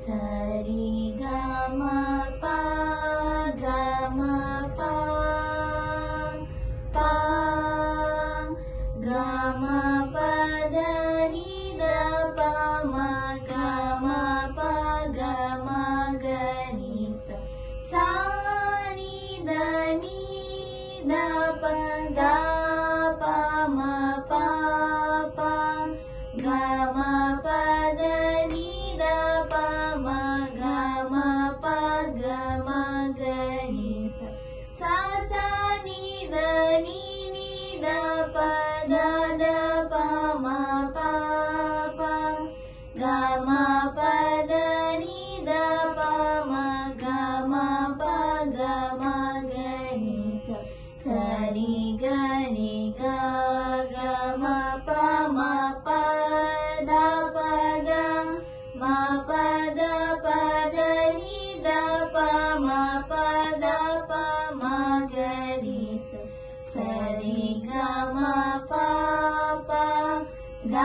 ಸರಿ ಗ ಮ ಪ ಗ ಮ ಪ ಪ ಗ ಮ ಪ ದ ನಿ ದ ಪ ಮ ಗ ಮ ಪ ಗ ಮ ಗ ರಿ ಸ ಸಾ ನಿ ದ ನಿ ದ ಪ ದ ಪ ಮ ಪ ಪ ಗ ಮ ಪ ದ ನಿ ದ ಪ ಮ ಗ ಮ ಪ ಗ ಮ ಗ ರಿ ಸ ಸಾ ಸಾ ನಿ ದ ನಿ ನಿ ದ ಪ ದ ದ ಪ ಮ ಪ ಪ ಗ ಮ ಪ ದ ನಿ ದ ಪ ಮ ಗ ಮ ಪ ಗ ಮ ಗ ರಿ ಸ ಸರಿ ಗ ರಿ ಗ ಗ ಮ ಪ ಮ ಪ ದ ಪ ದ ಮ ಪ ದ ಪ ದ ನಿ ದ ಪ ಮ ಪ ದ ಪ ಮ ಗ ರಿ ಸ ಸರಿ ಗ ಮ ಪ ಪ ದ